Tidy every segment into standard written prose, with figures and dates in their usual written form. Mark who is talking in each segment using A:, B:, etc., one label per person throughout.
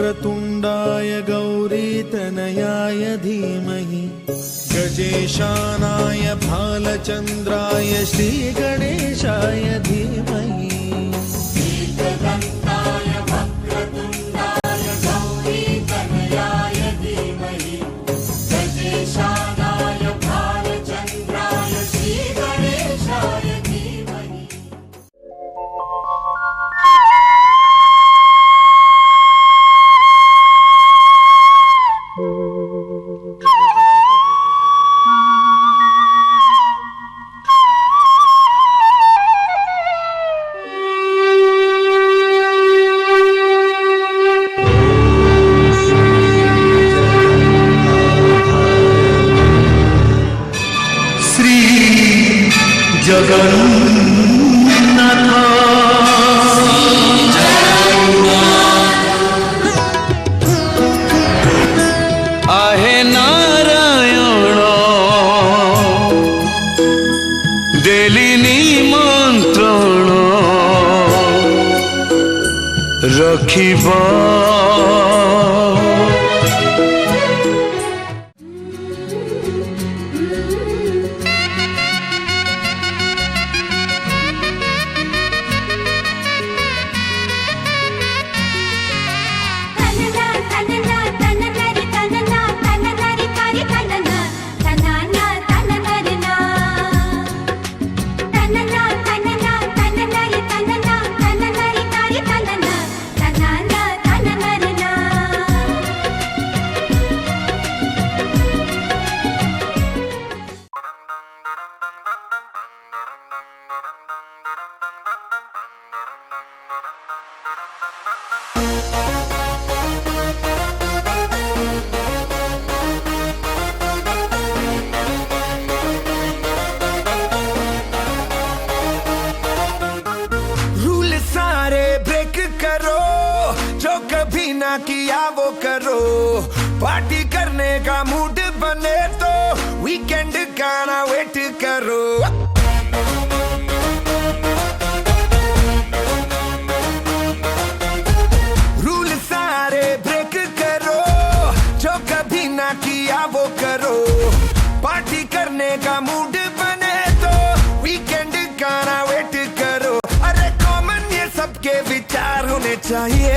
A: वक्रतुण्डाय गौरीतनयाय धीमहि गजेशानाय भालचन्द्राय श्रीगणेशाय धीमहि
B: आहे नारायण देली निमंत्रण रखिबा
C: किया वो करो, पार्टी करने का मूड बने तो वीकेंड का ना वेट करो। रूल सारे ब्रेक करो, जो कभी ना किया वो करो, पार्टी करने का मूड बने तो वीकेंड का ना वेट करो। अरे कॉमन ये सबके विचार होने चाहिए।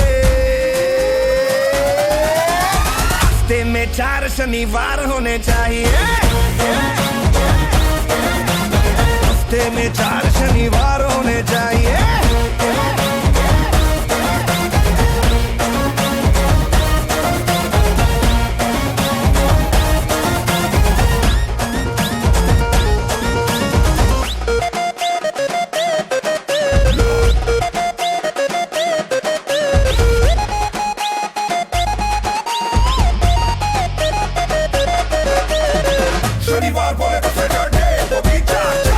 C: हफ्ते में 4 शनिवार होने चाहिए। हफ्ते में 4 शनिवार होने चाहिए। शनिवार बोले तो सैटरडे वो भी चाचा।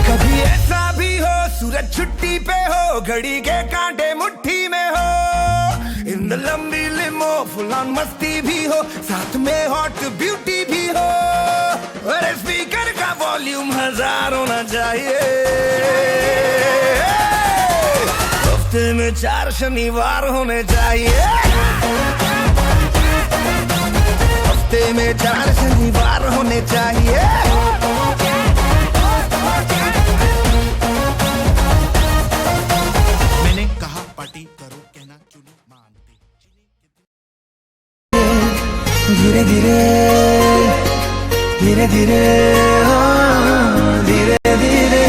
C: कभी ऐसा भी हो सूरज छुट्टी पे हो, घड़ी के कांटे मुट्ठी में हो, इन द लंबी लिमो फुल ऑन मस्ती भी हो, साथ में हॉट ब्यूटी भी हो, और स्पीकर का वॉल्यूम 1000 होना चाहिए। हफ्ते में 4 शनिवार होने चाहिए। हफ्ते में 4 शनिवार होने चाहिए।
A: मैंने कहा पार्टी करो, कहना चुनी मानते।
C: धीरे धीरे धीरे धीरे धीरे धीरे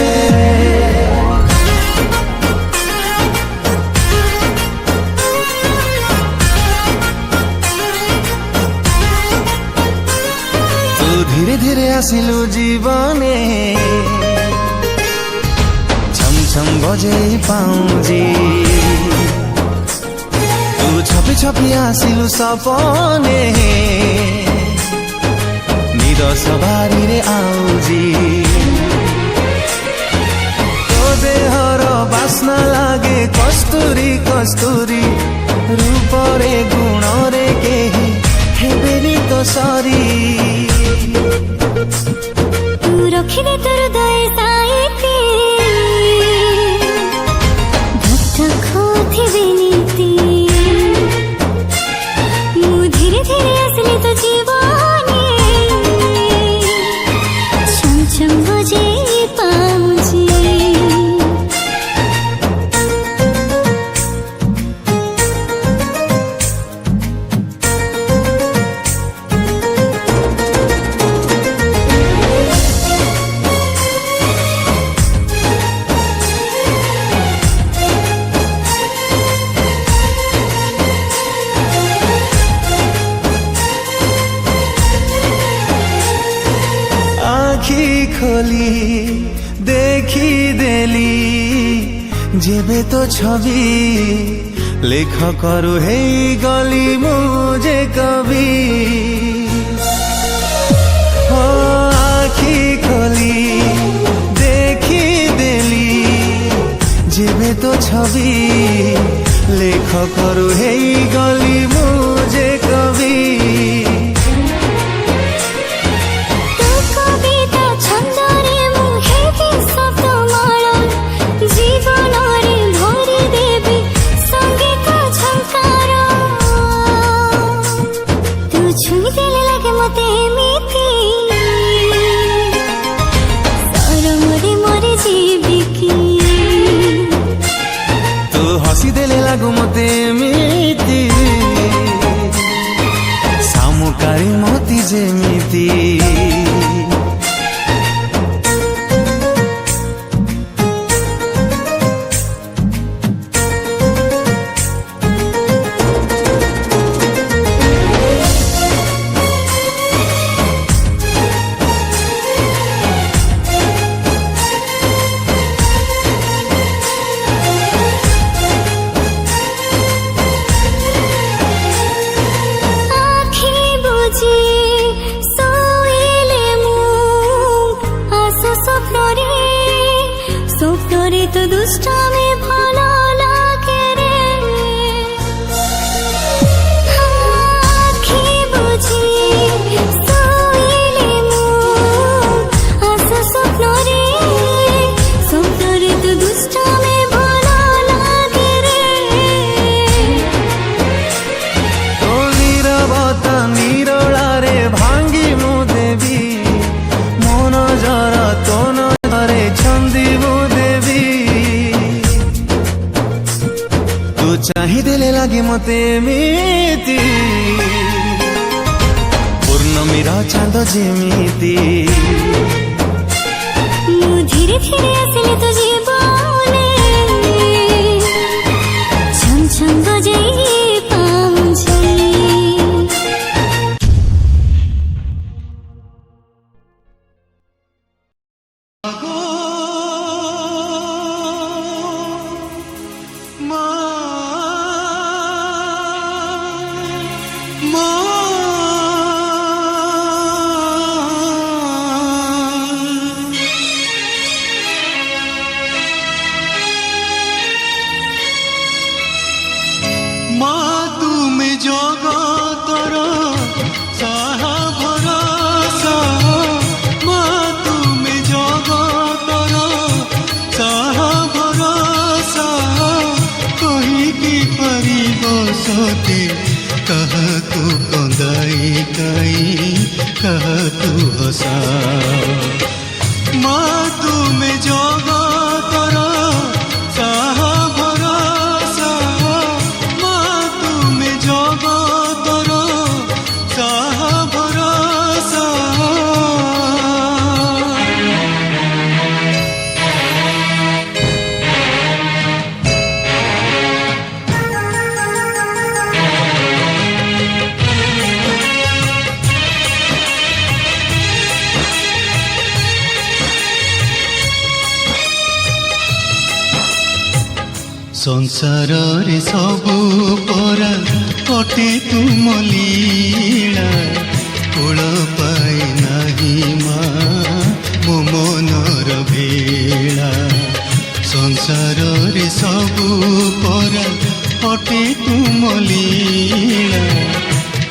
C: धीरे धीरे आसिलु जीवने छम छम बजे पाउजी, तू छपी छपी आसिलु सपने निद सवारी रे आउजी। तो देहर बास्ना लागे कस्तूरी कस्तूरी, रूपरे गुणरे केही हेबेनी तो सरी।
D: तू रखिले तोर
A: खोली देखी देली जेबे तो छवि लेखकरु हे गली मुझे कवि हो आखी खोली देखी देली जेबे तो छवि लेखकरु हे गली मुझे कवि हसी देले लागू मते एमिति सामुकारी मोती जेमिति तो दुष्टा में भला लागे रे आँखी बुझी सोइले मु आशा स्वप्न रे तो दुष्टा में भला लागे रे तो नीरवता निरोला रे भांगी मु देवी मन जरा तो नरे छंदी मु चाही देले लागे मते एमिति पूर्णमीरा चांद जेमिति
C: मु धीरे धीरे आसिले तो जीवने छम छम बजे पाउछी
B: कहतु कंदाई काई कहतु हसा माँ तुमे जगतर साहा भरोसा माँ तुमे जगतर साहा भरोसा संसार रे सबु परा कटे तुम लीला कूल पाई नाही माँ मो मनर भेला संसार रे सबु परा कटे तुम लीला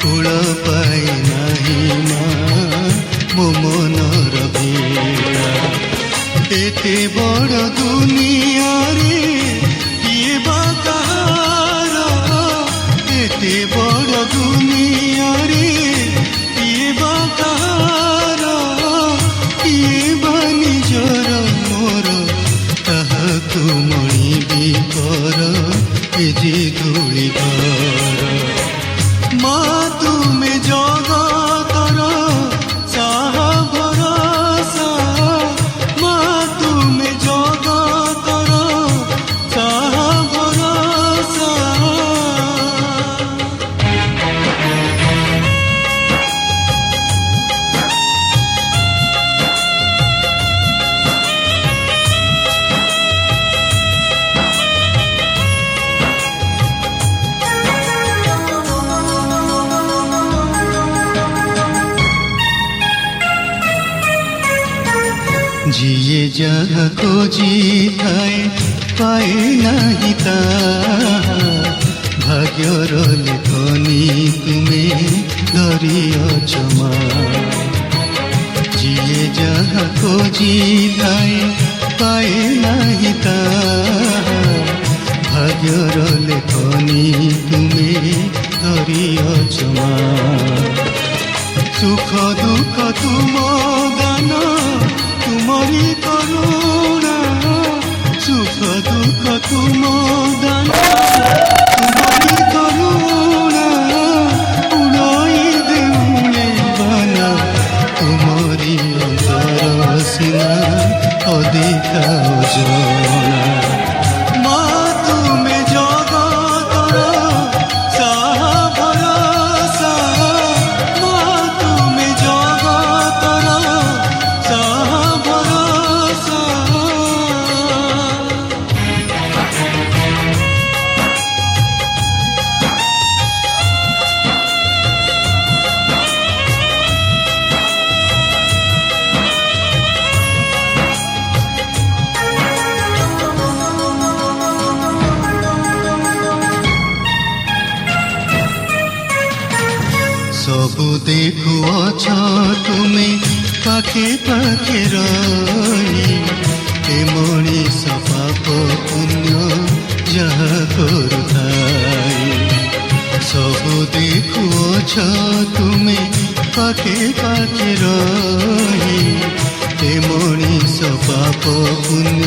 B: कूल पाई नाही माँ मो मनर भेला एते बड़ दुनिया रे एते बड़ दुनिया रे ଯିଏ ଯାହା ଖୋଜିଥାଏ ପାଏ ନାହିଁ ତାହା ଭାଗ୍ୟର ଲେଖନି ତୁମେ ଧରିଅଛ ମା ଯିଏ ଯାହା ଖୋଜିଥାଏ ପାଏ ନାହିଁ ତାହା ଭାଗ୍ୟର ଲେଖନି ତୁମେ ଧରିଅଛ ମା ସୁଖ ଦୁଃଖ ତୁମ ଦାନ ତୁମରି କରୁଣା ସୁଖ ଦୁଃଖ ତୁମ ଦାନ ତୁମରି କରୁଣା ଉଡ଼ାଇ ଦେଉଳେ ବାନା ତୁମରି ଅନ୍ତର ସିନା ଅଧିକା ଜଣା ମା ତୁମେ ଜଗତର ସାହା ଭରସା ମା ତୁମେ ଜଗତର ସାହା ଭରସା ସବୁ ଦେଖୁଅଛ ତୁମେ ପାଖେ ପାଖେ ରହି ଏ ମଣିଷ ପାପ ପୁଣ୍ୟ ଯାହା କରୁଥାଏ ସବୁ ଦେଖୁଅଛ ତୁମେ ପାଖେ ପାଖେ ରହି ଏ ମଣିଷ ପାପ ପୁଣ୍ୟ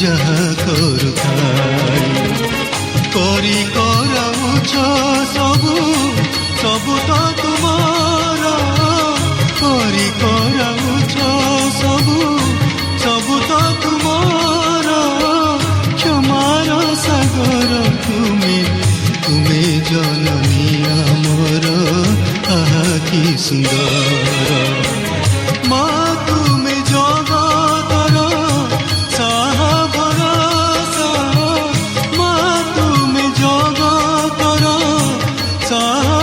B: ଯାହା କରୁଥାଏ କରି କରାଉଛ ସବୁ ସବୁ ତ ତୁମର କରି କରାଉଛ ସବୁ ସବୁ ତ ତୁମର କ୍ଷମାର ସାଗର ତୁମେ ତୁମେ ଜନନୀ ଆମର ଆହା କି ସୁନ୍ଦର ମା ତୁମେ ଜଗତର ସାହା ଭରସା ମା ତୁମେ ଜଗତର ସାହା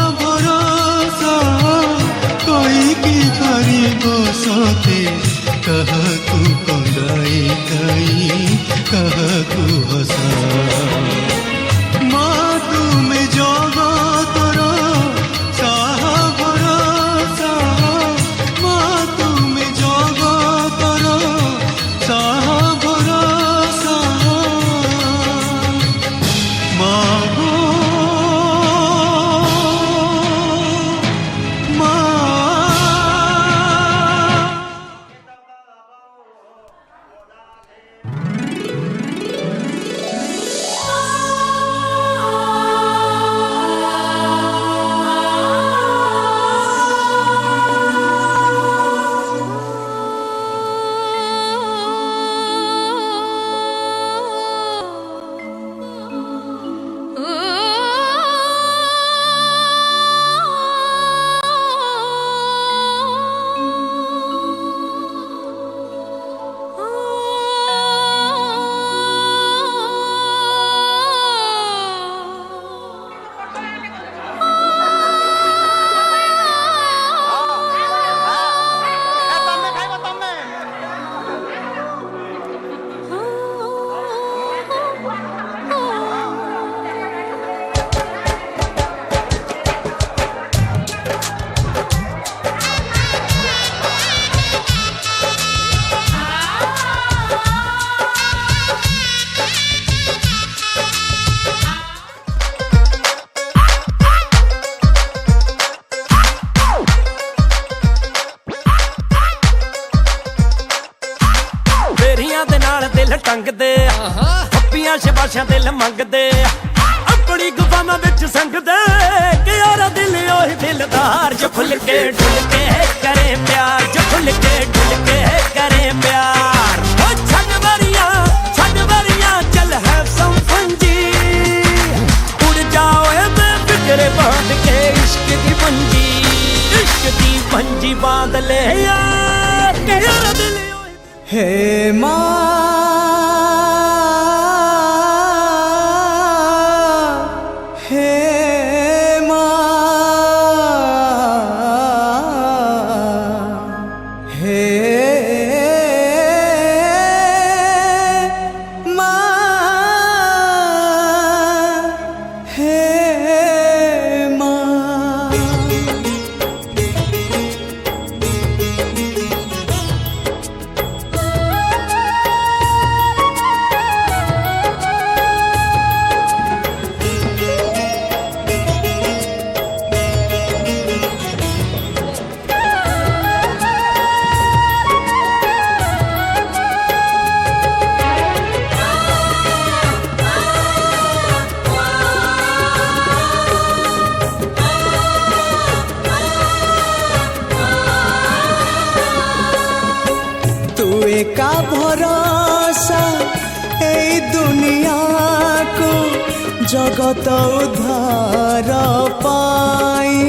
B: କହିକି ପାରିବ ସତେ କାହାକୁ କନ୍ଦାଇ କାଇ କାହାକୁ ହସା ମା ତୁମେ ଜଗତର ସାହା ଭରସା ମା ତୁମେ ଜଗତର ସାହା ଭରସା ମା
D: दिल टंगदे हप्पियां शबाशां दिल मंगदे अपनी गुफावां विच संगदे कि यारा दिल ओही दिलदार जो खुल के डुल के करे प्यार जो खुल के डुल के करे प्यार ओ छन वरियां चल है सम फंजी उड़ जाओ ए बेफिक्रे बांध के इश्क दी पंजी बांध ले यार कि यारा दिल
E: हे माँ हे माँ हे एका भरोसा ए दुनिया को जगत उद्धार पाई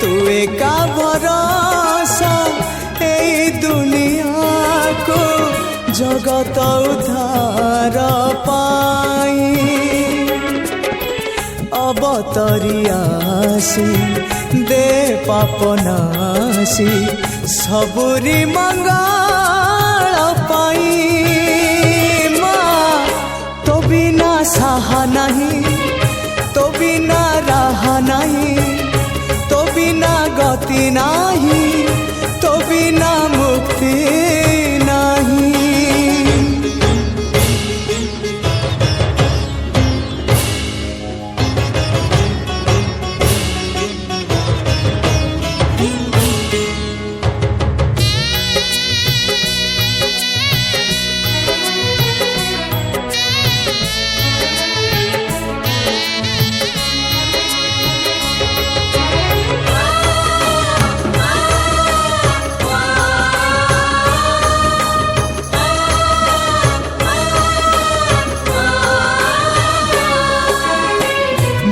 E: तू एका भरोसा ए दुनिया को जगत उद्धार पाई अवतरियासी दे पापनासी सबुरी मंगल पाई माँ तो बिना साहा नहीं तो बिना रहा नहीं तो बिना गति नहीं तो बिना मुक्ति नहीं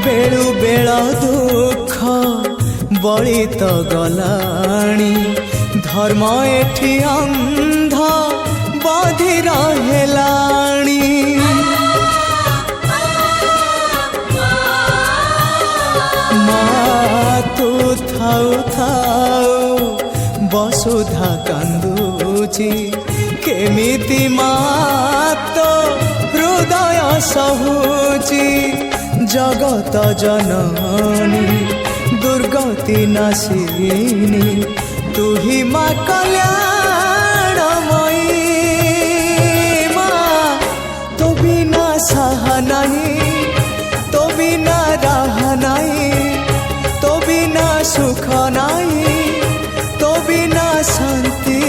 E: बेलु बेल दुख बड़ी तो गलाणी धर्म एठी अंध बधिर हेलाणी माँ तू थाउ थाउ बसुधा कांदुची केमिति माँ तो हृदय सहुची जगत जननी दुर्गति नाशिनी तू ही माँ कल्याणमयी माँ तो बिना साहा नहीं तो बिना रहा नहीं तो बिना सुख नहीं तो बिना शांति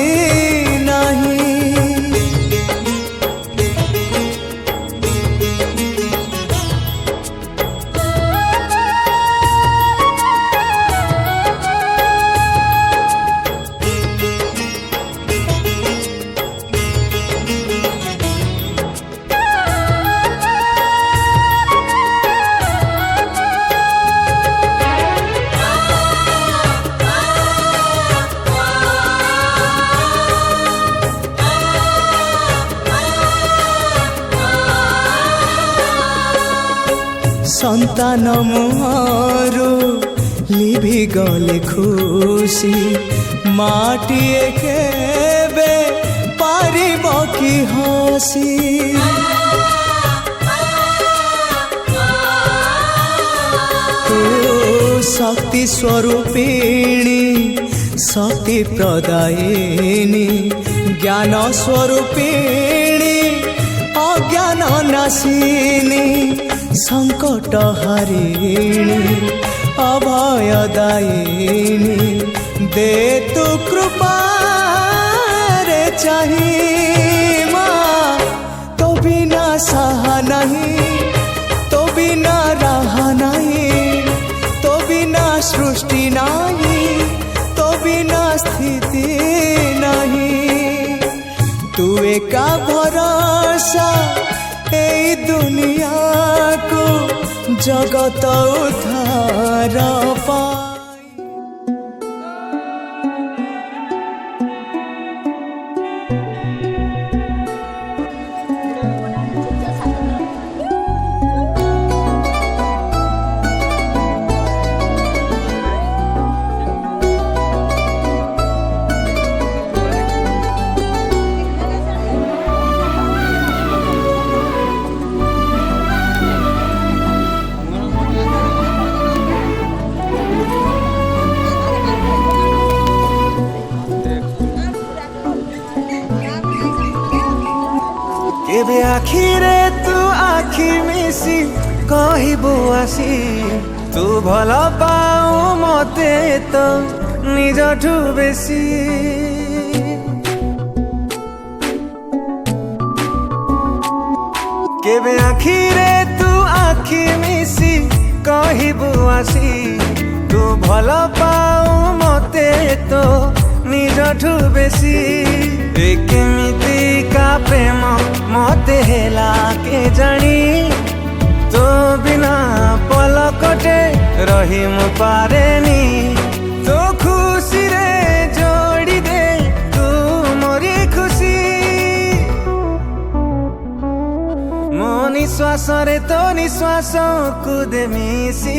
E: नहीं संतान मोरू लिभि गले खुशी माटिए केबे पारिब कि हसी तू शक्ति स्वरूपिणी शक्ति प्रदायिनी ज्ञान स्वरूपिणी अज्ञान नाशिनी संकट हरिणी अभयदायिनी दे तू कृपा रे चाहिए माँ तो बिना साहा नहीं तो बिना रहा नहीं तो बिना सृष्टि नहीं तो बिना स्थिति नहीं तू एका भरोसा ए दुनिया को जगत उद्धार पाई
F: केबे आखिरे तू आखि मिसी कहबू आसी तू भल पाऊ मते तो निजठू बेसी केबे आखिरे तू आखि मिसी कहबू आसी तू भल पाऊ मते तो ନିଜଠୁ ବେଶୀ ଏ କେମିତିକା ପ୍ରେମ ମତେ ହେଲା କେଜାଣି ତୋ ବିନା ପଲକଟେ ରହି ମୁଁ ପାରେନି ତୋ ଖୁସିରେ ଯୋଡ଼ି ଦେ ତୁ ମୋରି ଖୁସି ମୋ ନିଶ୍ୱାସରେ ତୋ ନିଶ୍ୱାସକୁ ଦେ ମିଶି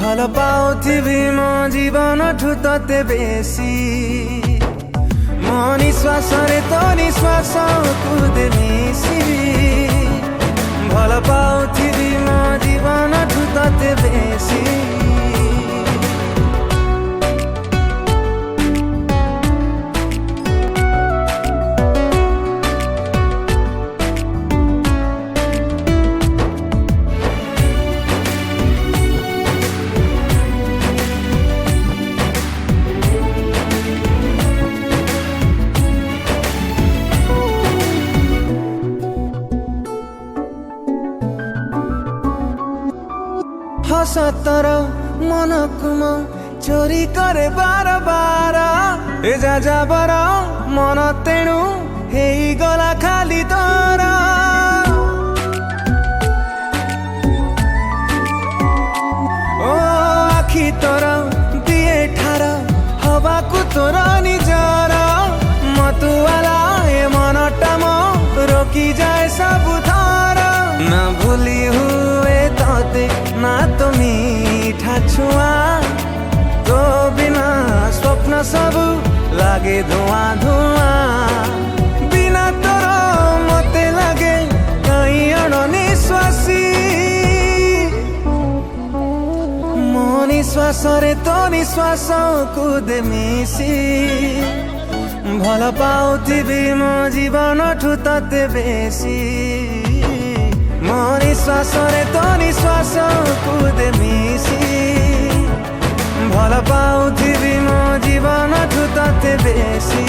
F: ଭଲ ପାଉଥିବି ମୋ ଜୀବନଠୁ ତତେ ବେଶୀ ମୋ ନିଶ୍ୱାସରେ ତୋ ନିଶ୍ୱାସକୁ ଦେ ମିଶି ଭଲ ପାଉଥିବି ମୋ ଜୀବନଠୁ ତତେ ବେଶୀ सतर मनकु म चोरी करे बार बार ए जाबर मन तेणु हेई गला खाली तोर ओ आखि तोर दिए ठार हवाकु तोर निजर मतुआला ए मनटा म रोकी जाए सब थर न भूली हुए तोते ना तो मीठा छुआ तो बिना स्वप्न सब लागे धुआं धुआं बिना तोर मते लागे कहीं अणनिश्वासी मो निश्वासरे तो निश्वास को दे मिसी भल पाउथिबी मो जीवनठु तते बेसी मो निश्वासरे तो निश्वास को दे मिसी भल पाउथिबी मो जीवनठु तते बेसी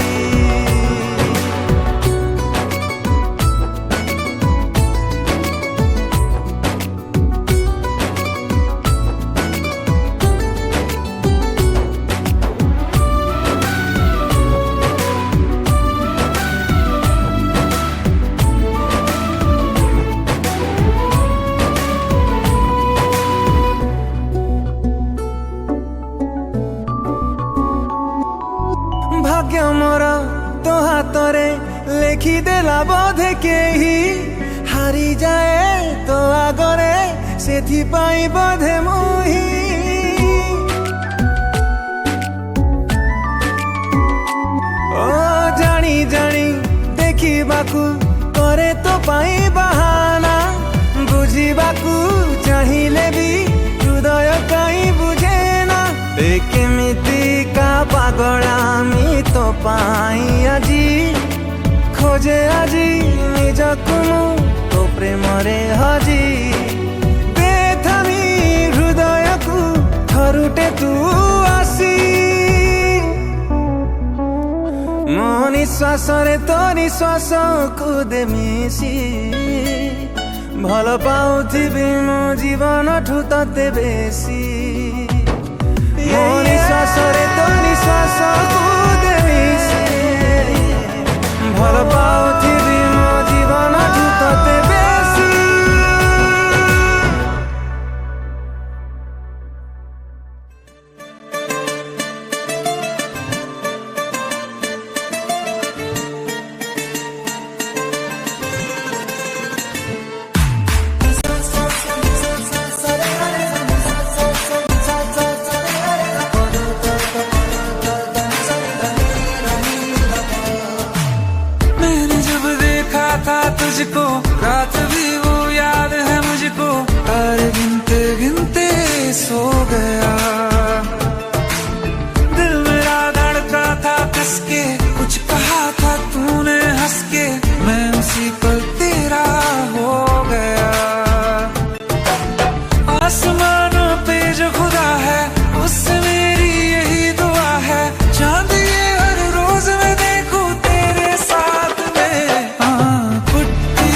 F: भाग्य मोर तो हाथरे लेखी देला बोधे केही हारी जाए तो आगरे सेथि पाई बोधे मोही ओ जानी जानी देखी बाकू करे तो पाई बहाना बुझी बाकू चाहिए भी हृदय कहीं बुझे ना केमिति का पागलामी तो पाई आजी खोजे आजी निजकु तो प्रेम रे हजी बेथामी हृदय को थरुटे तू आसी मो निश्वास रे तो निश्वास को दे मिसी भल पाउथिबी मो जीवनठु तते बेसी मो निश्वास रे तो निश्वास को दे मिसी भल पाउथिबी मो जीवनठु तते बेसी
G: तुझको रात भी वो याद है मुझको तारे गिनते गिनते सो गया दिल मेरा धड़का था कसके कुछ कहा था तूने हंस के मैं उसी पल तेरा हो गया आसमानों पे जो खुदा है उससे मेरी यही दुआ है चांद ये हर रोज मैं देखूं तेरे साथ में पुट्टी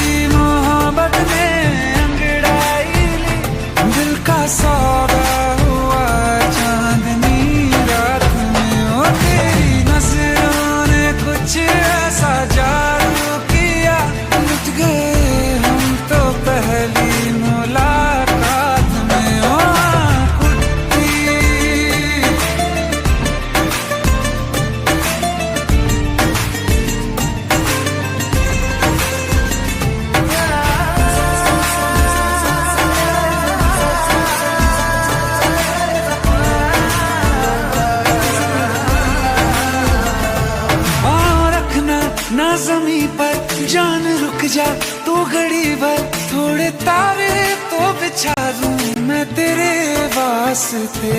G: जमी पर जान रुक जा तू घड़ी भर, थोड़े तारे तो बिछा दूं मैं तेरे वास्ते।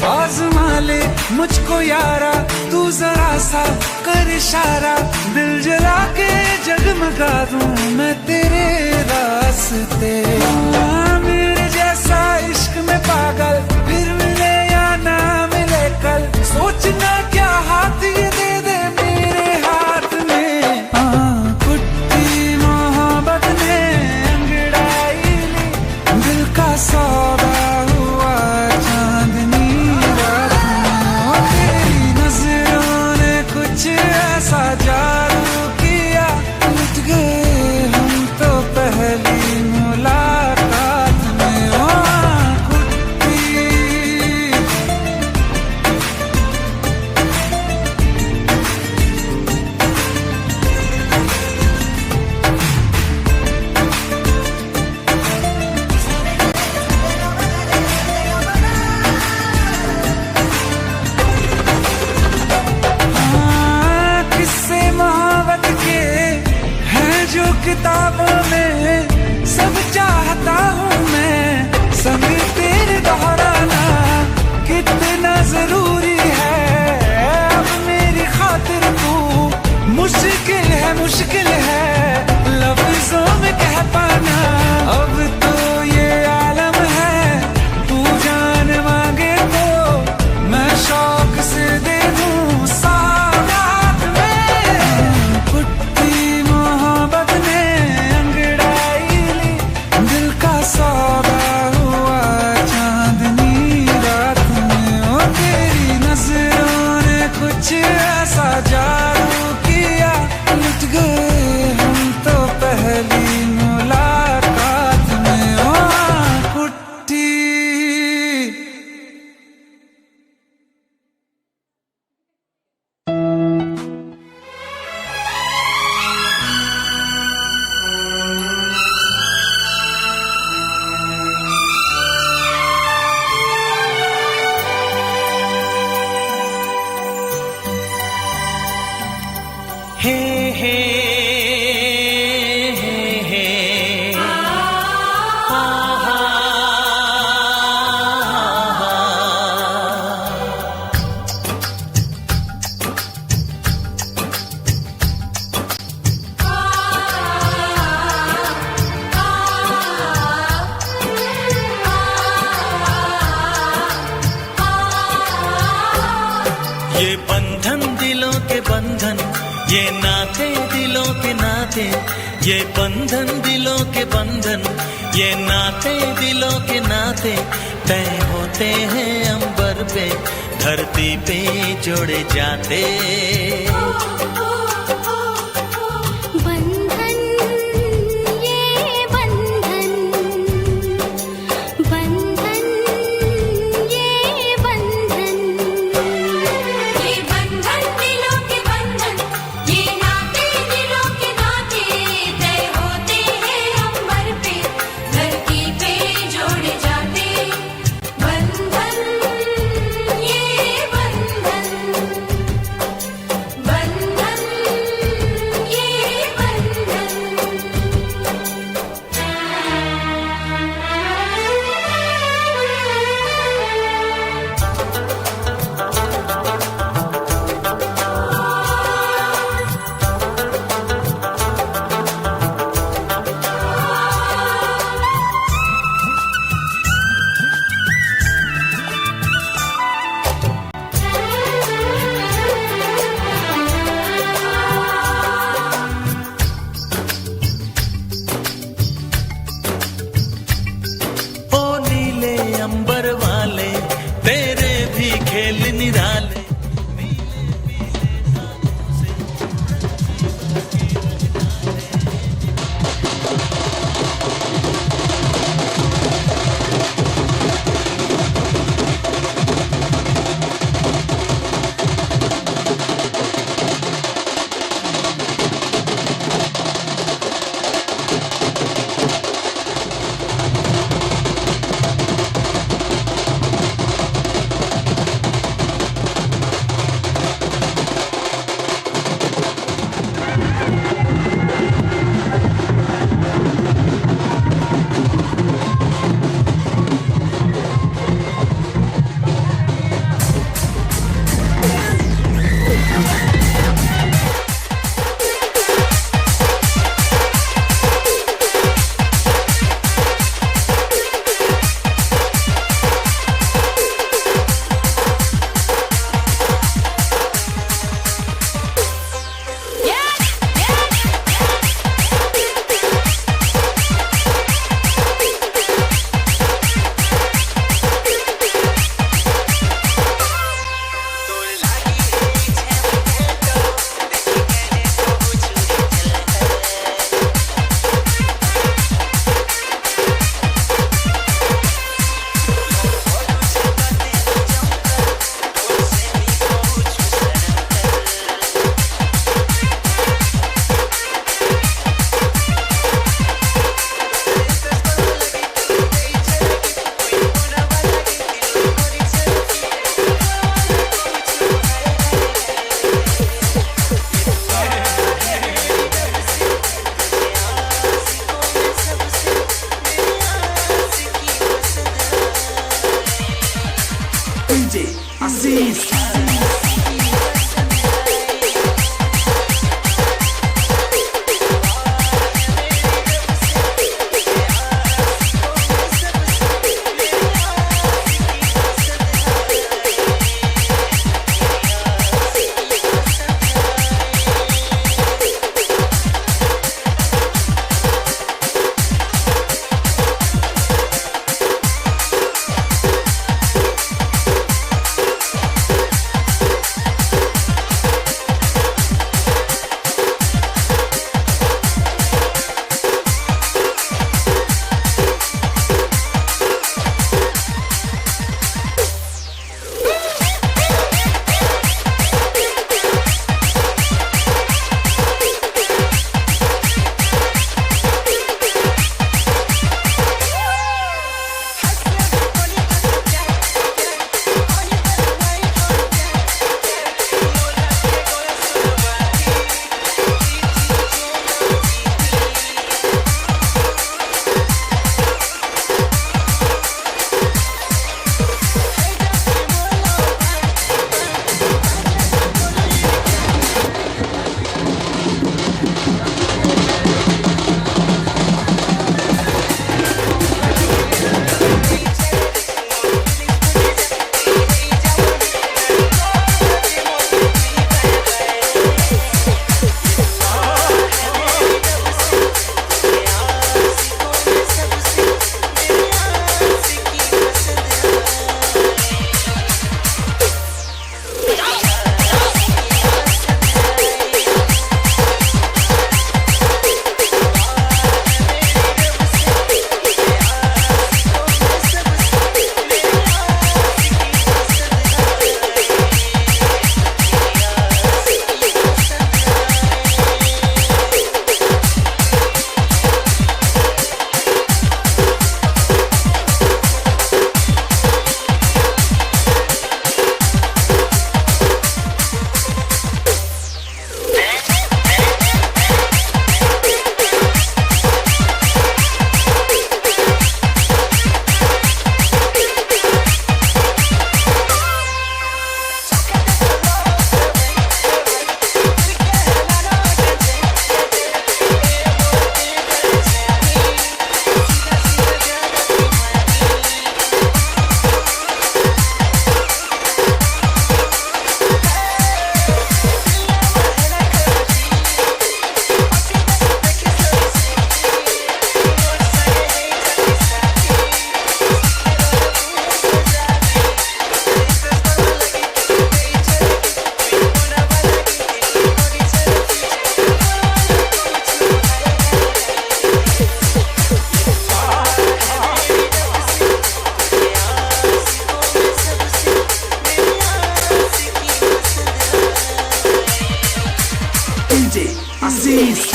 G: आज़मा ले मुझको यारा तू जरा सा कर इशारा, दिल जला के जगमगा दूं मैं तेरे रास्ते। मेरे जैसा इश्क में पागल फिर मिले या ना मिले कल, सोचना क्या हाथ ये दे दे मेरे हाथ में। कुट्टी मोहब्बत ने अंगड़ाई ली, दिल का सौदा हुआ चांदनी रात में। तेरी नजरों ने कुछ ऐसा जादू किया, लुट गए हम तो पहली मुलाकात में। किताबों में सब चाहता हूँ मैं, संग तेरे दोहराना कितना जरूरी है। अब मेरी खातिर तू मुश्किल है लफ्जों में कह पाना। अब तो ये आलम है तू जान मांगे तो मैं शौक से दे दूँ सौगात में। कुट्टी मोहब्बत ने अंगड़ाई ली, दिल का सौदा हुआ चांदनी रात में। ओ तेरी नजरों ने कुछ ऐसा जादू किया, लुट गए हम तो पहली मुलाकात में। ओ कुट्टी
D: हे हे हे ये बंधन दिलों के बंधन, ये नाते दिलों के नाते, ये बंधन दिलों के बंधन, ये नाते दिलों के नाते तय होते हैं अंबर पे, धरती पे जोड़े जाते।
G: DJ Aziz. DJ Aziz.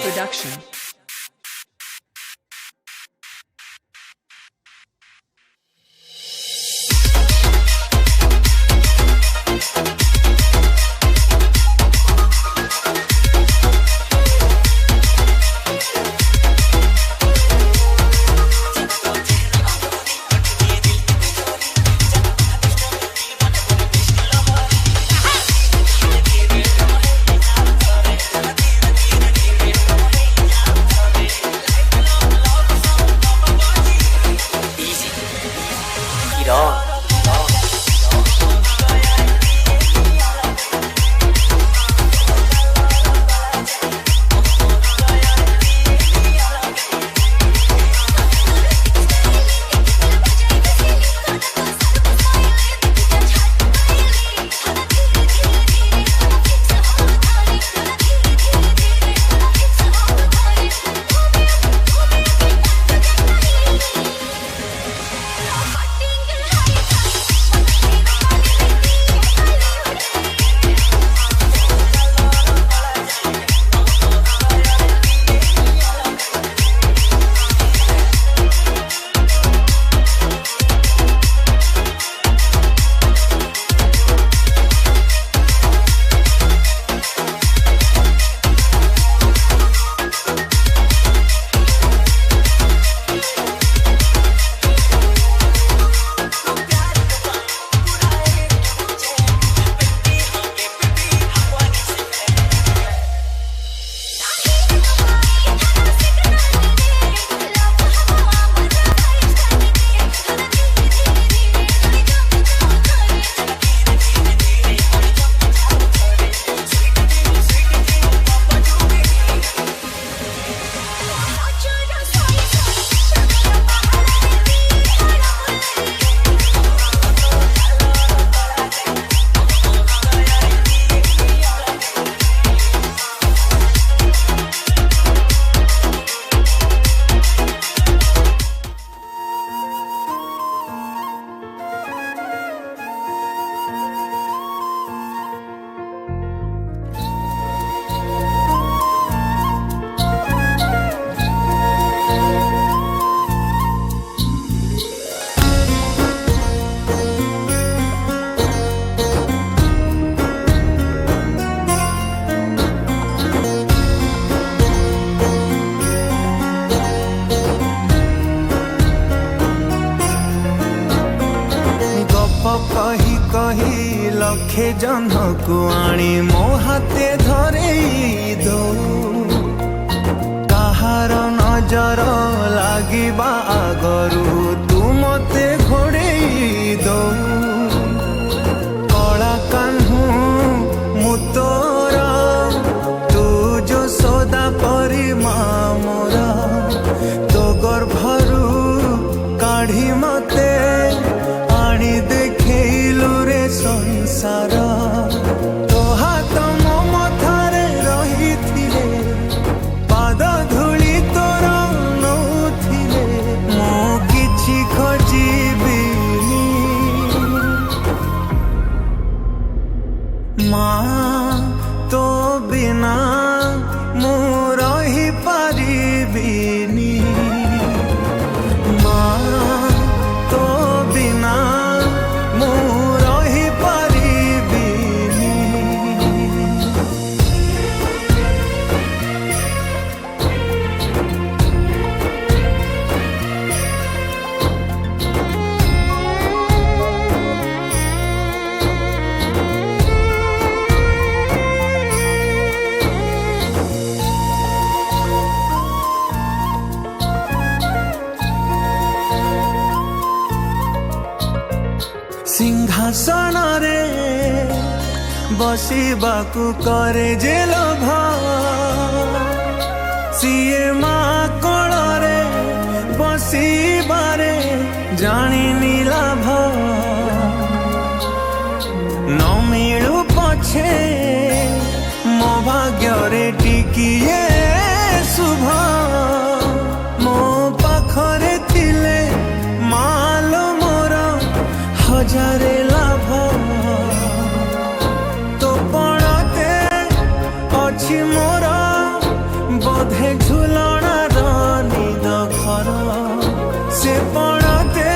H: Production.
F: पाखे जह्न को आनी मो हाथे धरे दो कहार नजर लागिबा आगरू तू मते घोड़े दो कला कान्हू मु तोर तू जो सदा परी मोरा तो गर्भरू काढ़ी मते आनी देखैलु रे संसार तो हाथ मो मथारे रहिथिले पाद धूली तोर नौथिले मो किछि खोजिबिनी माँ तो बिना मु रही पारिबिनी सिंहासन रे बसिबाकू करे जे लोभ सीए माँ कोल रे बसिबारे जानी लाभ न मिलू पछे मो भाग्य रे टिकिए शुभ मो पाखरे थिले मालो मोर हजारे लाभ तो पड़ते अच्छी मोर बोधे झुलणार निद घर से पड़ते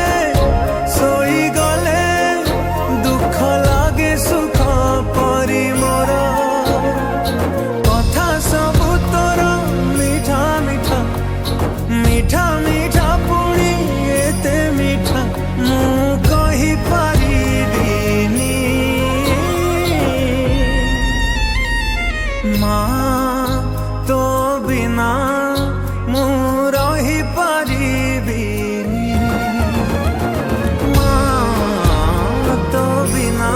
F: सोई गले दुख लागे सुख परी मोर कथा सबु तोर मीठा मीठा मीठा मीठा पुणी एते मीठा मु कही पारिबिनी माँ तो बिना मु रही पारिबिनी माँ तो बिना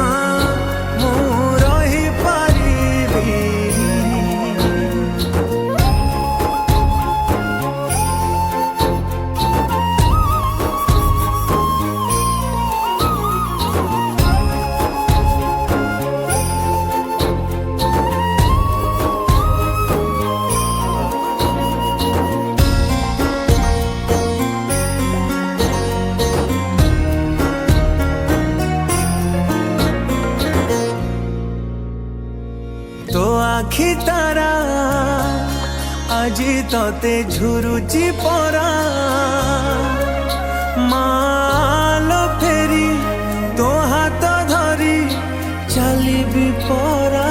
F: मु रही पारिबिनी तो आखि तारा আজি तते झुरुची परा मालो फेरी तो हाथ धरी चलिबी परा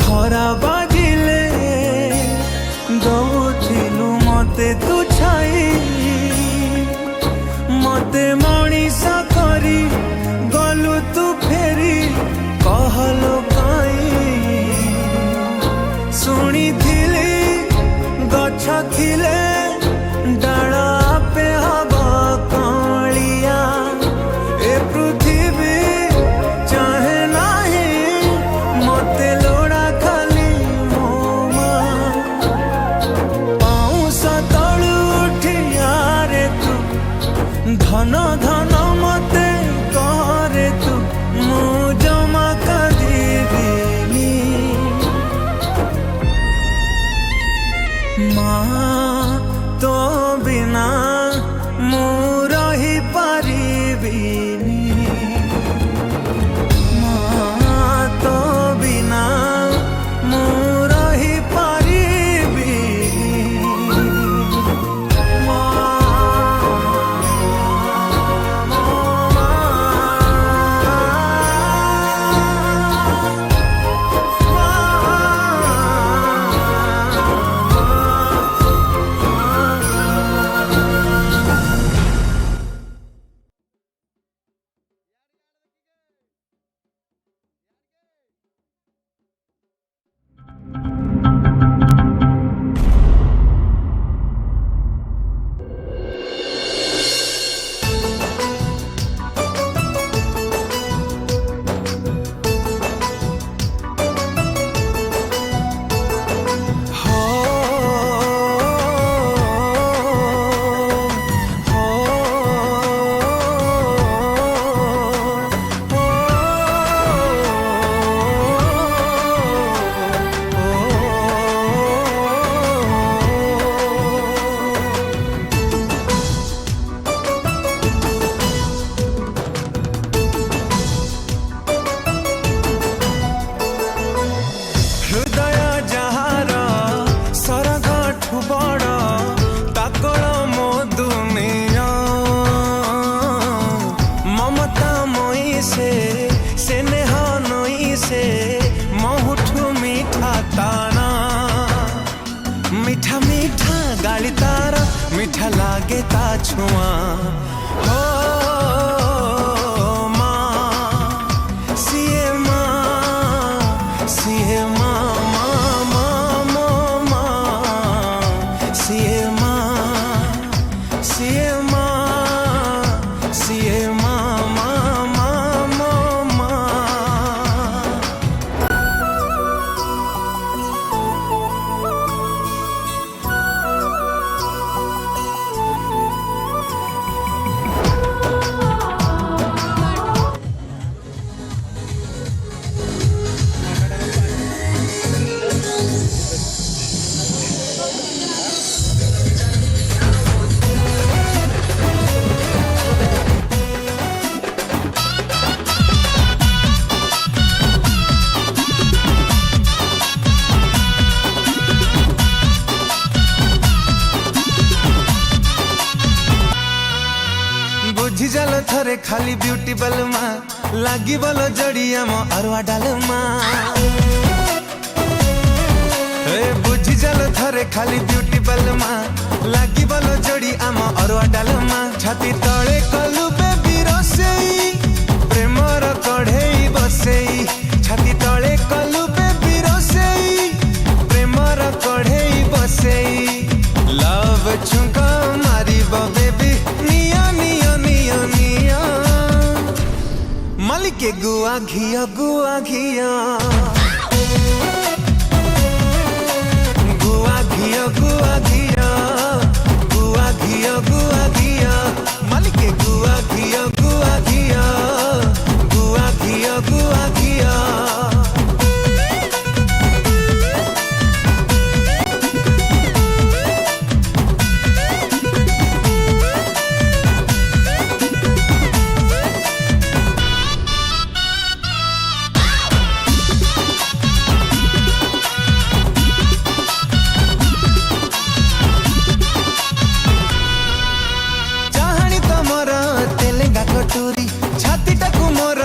F: खरा बाजिले दौथिलु मते तू छाई मते मणिष करी गलु तू फेरी कहलो काई शुणी थिली गछ थिले डाल पे हवा कालिया ए पृथ्वी चाहे नहीं मते लोड़ा खाली मो पाऊस तलु उठिया रे तू धन धन मते करे तू मु जमा कदिबिनी माँ तो बिना मु रही पारिबिनी माँ तो बिना मु रही पारिबिनी मीठा मीठा गाली तार मीठा लागे ता छुआ हो माँ सिए माँ सिए माँ माँ माँ माँ सिए माँ सिए माँ सिए माँ माँ माँ माँ माँ बुझी जाल थरे खाली ब्यूटी बलमा लागी बोलो जड़िया मो अरवा डालमा बुझी जाल थरे खाली ब्यूटी बलमा लागी बोलो जड़ी आम अरवा डालमा छाती तले कलु बेबी रसेई प्रेमर कढ़ेई बसेई छाती तले कलु बेबी रसेई प्रेमर कढ़ेई बसेई लव छुंका मारिब बेबी निया निया निया निया मालिके गुआ घिया गुआ घिया गुआ घिया गुआ घिया गुआ घिया गुआ घिया मालिके गुआ घिया गुआ घिया गुआ घिया गुआ घिया चाहणी तमर तेलेंगा कटोरी छाती टाकू मोर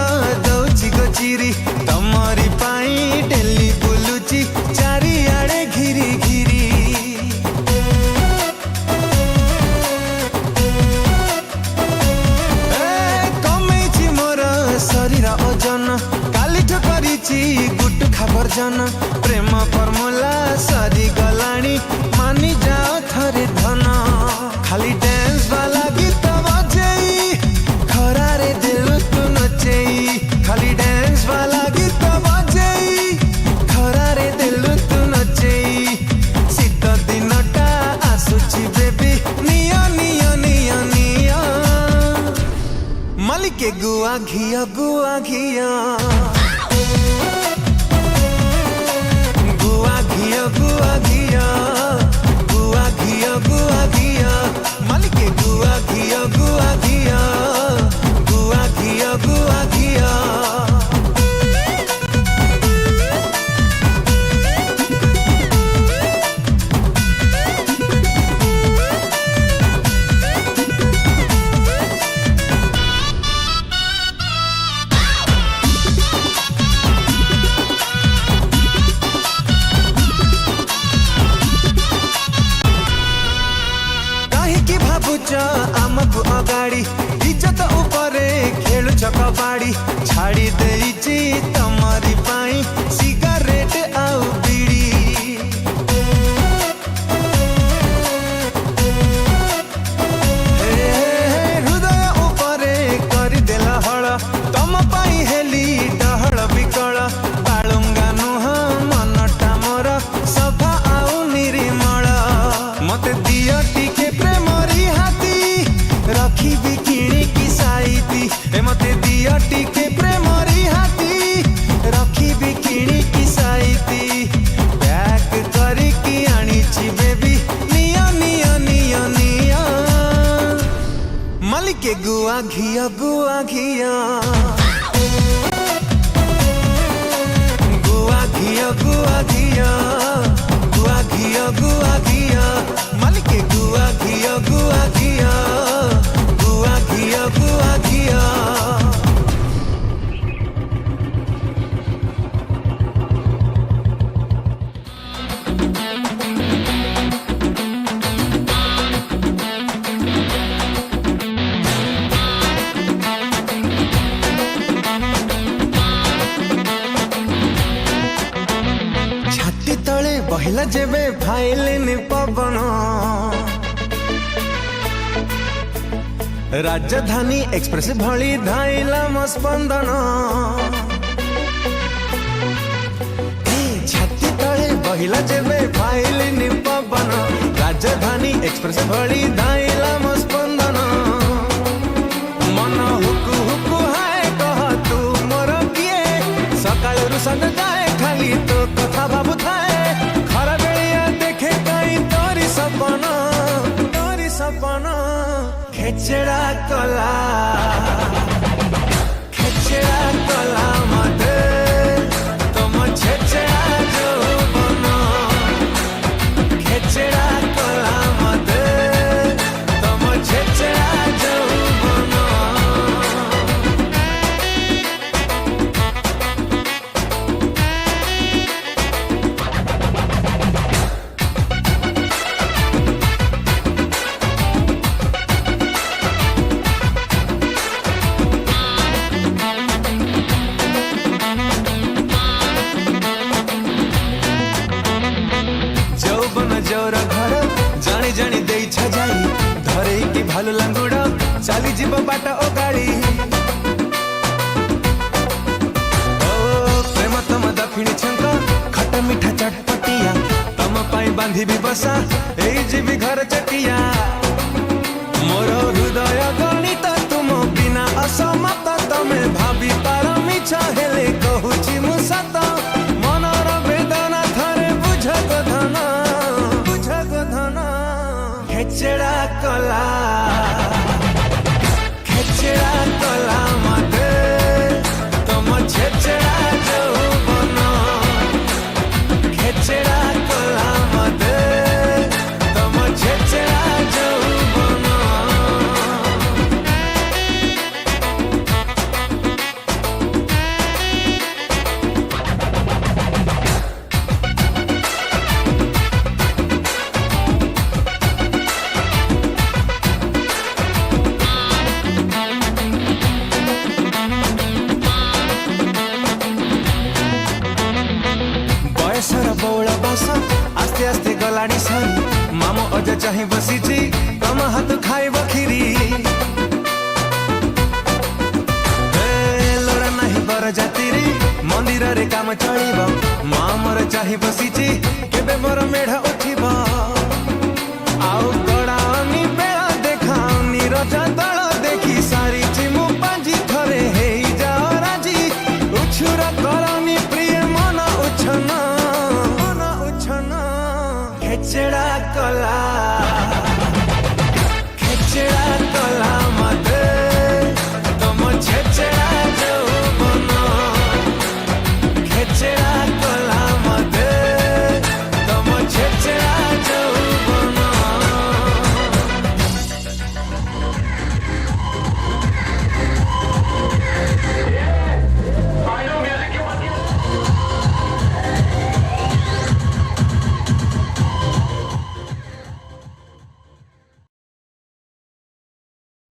F: दौची गचिरी तमरी पाई डेली बुलुची चारिआडे घिरी घिरी कमेची मोर शरीर ओजन कालीठ करिची गुटु खाबर्जन प्रेम फर्मुला सरी गलाणी मानी जाओ थरे धन खाली डांस वाला गीत बजेई खरारे दिल तू नचेई खाली डांस वाला गीत बजेई खरारे दिल तू नचेई शीत दिनटा आसुची बेबी निया निया निया निया मालिके गुआ घिया गुआ घिया गुआ घिया गुआ घिया गुआ घिया गुआ घिया मालिके गुआ घिया गुआ घिया गुआ घिया गुआ घिया काहीकि भाबुच आमकु अगाडि इज्जत उपरे खेलुछ कबाडी छाडी देइछि तमरी पाई सिगारेट आउ बिडी हृदय उपरे गरिदेला हळ तम पाई हेली डहळ बिकळ बाळुंगा नुह मनटा मोर सफा आउ निरिमळ मते दियो टिके प्रेमरी हाथी रखी किणी की साइती ए मते दियो टिके प्रेमरी हाथी रखी किणी की साइती पैक करी की आनीची बेबी निया निया निया निया मालिके गुआ घिया गुआ घिया गुआ घिया गुआ घिया गुआ घिया गुआ घिया मालिके गुआ घिया गुआ घिया गुआ घिया गुआ घिया जेबे फाइलिन पवन राजधानी एक्सप्रेस भली धाइला म स्पंदन छाती तले बहिला जेबे फाइलिन पवन राजधानी एक्सप्रेस भली धाइला म स्पंदन मन हुकु हुकु हाय कह तू मोर किए सकाळ रु संग जाए खाली तो कथा भाबु थाए खरा बेलिया देखे कई तोरी सपना खेचड़ा कला मते तुम छेचड़ा जो बनो खेचड़ा कला मते तुम छेचड़ा जो बनो जोर घर जानी जानी दे छजाई धरे की भालू लांगुड़ चली जीव बाट ओ गाड़ी ओ प्रेम तम दक्षिणी छंक खट्टा मीठा चटपटिया तम पाई बांधी भी बसा ए जीवी घर चटिया मोर हृदय गणित तुम बिना असमत तमे भाभी पार मिछ हेले कहूची मु सत मनर वेदना थरे बुझक धना खेचड़ा कला मते तुम छेचड़ा जो बनो खेचड़ा कला मते तुम छेचड़ा जो बनो बयसर बौला बस आस्ते आस्ते गलाड़ी सरी मामो अज चाही बसीची तम हाथ खाई बखिरी लड़ा नहीं बर जातिरी मंदिर रे काम चलिब माँ मोर चाही बसीची केबे मोर मेढ़ उठिब आउ गड़ानी बेला देखानी रजा दल देखी सारी चिमु पांजी थरे हेई जाओ राजी उछुर करनी प्रिय मन उछना खेचड़ा कला